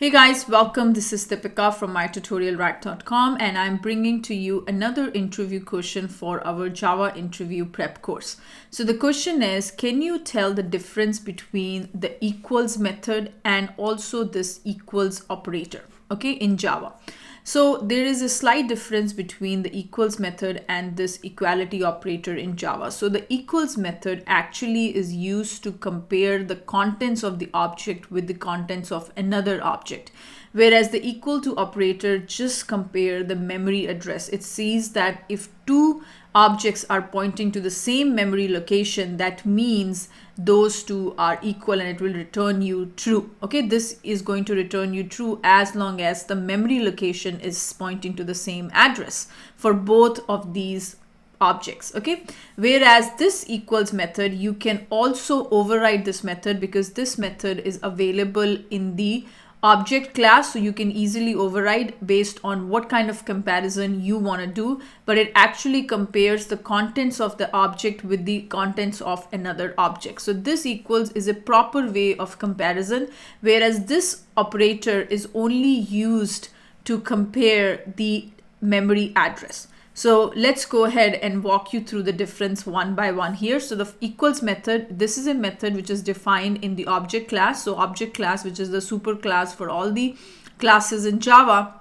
Hey guys, welcome. This is Deepika from mytutorialrack.com and I'm bringing to you another interview question for our Java interview prep course. So the question is, can you tell the difference between the equals method and also this equals operator, okay, in Java? So there is a slight difference between the equals method and this equality operator in Java. So the equals method actually is used to compare the contents of the object with the contents of another object. Whereas the equal to operator just compare the memory address. It sees that if two objects are pointing to the same memory location, that means those two are equal and it will return you true. Okay, this is going to return you true as long as the memory location is pointing to the same address for both of these objects. Okay, whereas this equals method, you can also override this method because this method is available in the object class, so you can easily override based on what kind of comparison you want to do, but it actually compares the contents of the object with the contents of another object. So this equals is a proper way of comparison, whereas this operator is only used to compare the memory address. So let's go ahead and walk you through the difference one by one here. So the equals method, this is a method which is defined in the object class. So object class, which is the super class for all the classes in Java,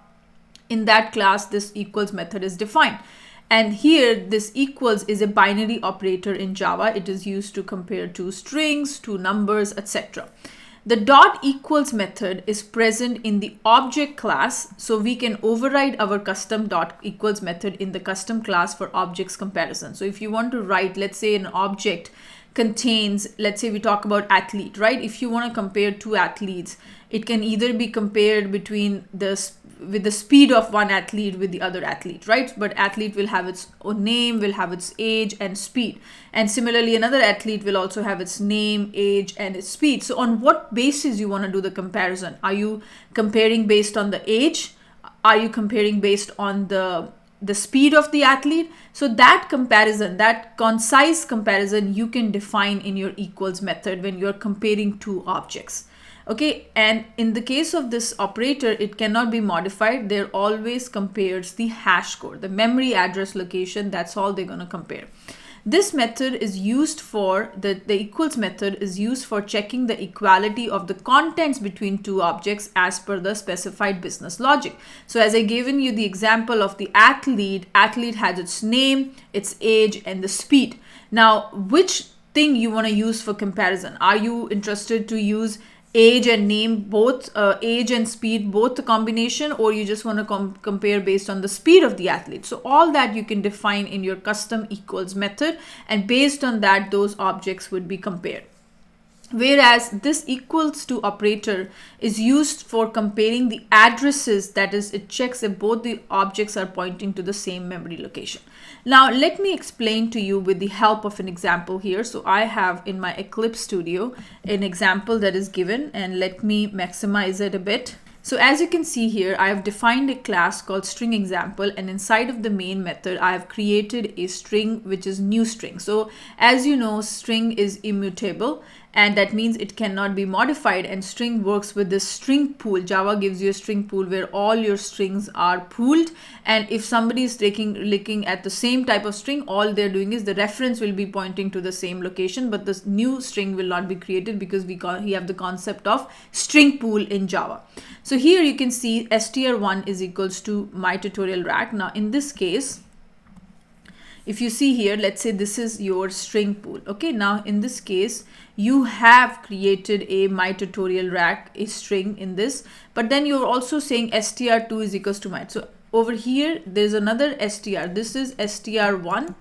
in that class, this equals method is defined. And here, this equals is a binary operator in Java. It is used to compare two strings, two numbers, etc. The dot equals method is present in the object class, so we can override our custom dot equals method in the custom class for objects comparison. So if you want to write, let's say an object contains, let's say we talk about athlete, right? If you want to compare two athletes, it can either be compared between with the speed of one athlete with the other athlete, right? But athlete will have its own name, will have its age and speed. And similarly, another athlete will also have its name, age, and its speed. So on what basis you want to do the comparison? Are you comparing based on the age? Are you comparing based on the speed of the athlete? So that comparison, that concise comparison, you can define in your equals method when you're comparing two objects. Okay, and in the case of this operator, it cannot be modified. There always compares the hash code, the memory address location. That's all they're going to compare. This method is used for, the equals method is used for checking the equality of the contents between two objects as per the specified business logic. So as I given you the example of the athlete has its name, its age, and the speed. Now, which thing you want to use for comparison? Are you interested to use age and name, both age and speed, both the combination, or you just want to compare based on the speed of the athlete? So all that you can define in your custom equals method, and based on that, those objects would be compared. Whereas this equals to operator is used for comparing the addresses, that is, it checks if both the objects are pointing to the same memory location. Now, let me explain to you with the help of an example here. So I have in my Eclipse Studio an example that is given, and let me maximize it a bit. So as you can see here, I have defined a class called string example, and inside of the main method, I have created a string which is new string. So as you know, string is immutable, and that means it cannot be modified, and string works with this string pool. Java gives you a string pool where all your strings are pooled, and if somebody is looking at the same type of string, all they're doing is the reference will be pointing to the same location, but this new string will not be created because we have the concept of string pool in Java. So here you can see str1 is equals to my tutorial rack. Now in this case, if you see here, let's say this is your string pool. Okay, now in this case, you have created a my tutorial rack, a string in this, but then you're also saying str2 is equals to my. So over here, there's another str. This is str1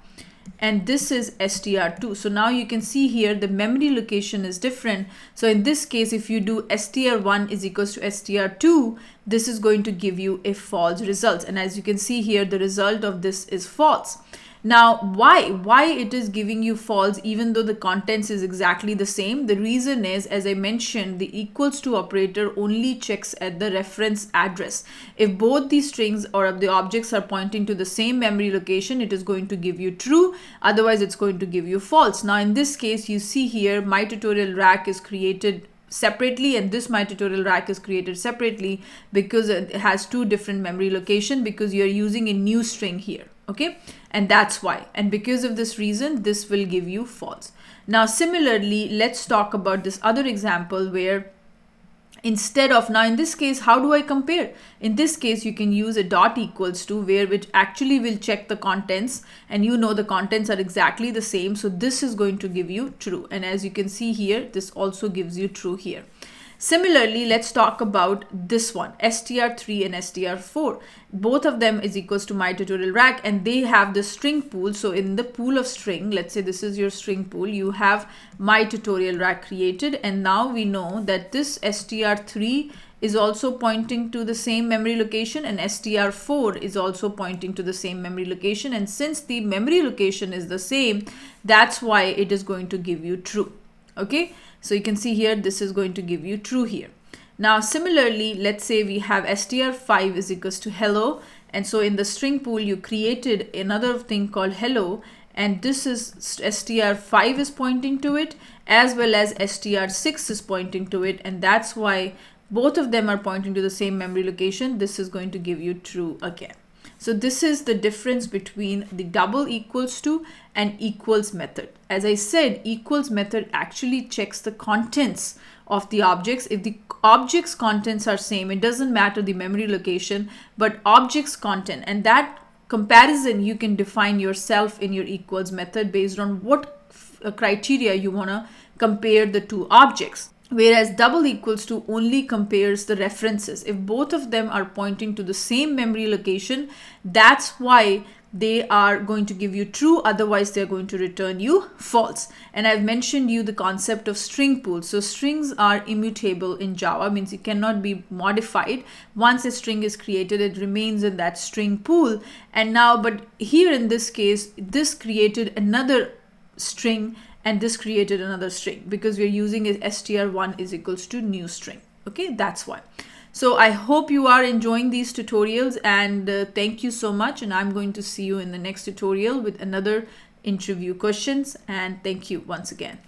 and this is str2. So now you can see here the memory location is different. So in this case, if you do str1 is equals to str2, this is going to give you a false result. And as you can see here, the result of this is false. Now, why it is giving you false even though the contents is exactly the same? The reason is, as I mentioned, the equals to operator only checks at the reference address. If both the strings or the objects are pointing to the same memory location, it is going to give you true. Otherwise, it's going to give you false. Now, in this case, you see here, my tutorial rack is created separately and this my tutorial rack is created separately because it has two different memory location, because you're using a new string here. Okay, and that's why, and because of this reason this will give you false. Now similarly, let's talk about this other example where instead of, now in this case, how do I compare? In this case, you can use a dot equals to, where which actually will check the contents, and you know the contents are exactly the same. So this is going to give you true. And as you can see here, this also gives you true here. Similarly, let's talk about this one, str3 and str4. Both of them is equals to my tutorial rack, and they have the string pool. So in the pool of string, let's say this is your string pool, you have my tutorial rack created, and now we know that this str3 is also pointing to the same memory location and str4 is also pointing to the same memory location. And since the memory location is the same, that's why it is going to give you true. Okay, so you can see here, this is going to give you true here. Now similarly, let's say we have str5 is equals to hello, and so in the string pool you created another thing called hello, and this is str5 is pointing to it, as well as str6 is pointing to it, and that's why both of them are pointing to the same memory location. This is going to give you true again. So this is the difference between the double equals to and equals method. As I said, equals method actually checks the contents of the objects. If the object's contents are same, it doesn't matter the memory location, but object's content, and that comparison you can define yourself in your equals method based on what criteria you want to compare the two objects. Whereas double equals to only compares the references. If both of them are pointing to the same memory location, that's why they are going to give you true, otherwise they're going to return you false. And I've mentioned you the concept of string pool. So strings are immutable in Java, means it cannot be modified. Once a string is created, it remains in that string pool. And now, but here in this case, this created another string and this created another string, because we're using a str1 is equals to new string. Okay, that's why. So I hope you are enjoying these tutorials, and thank you so much, and I'm going to see you in the next tutorial with another interview questions, and thank you once again.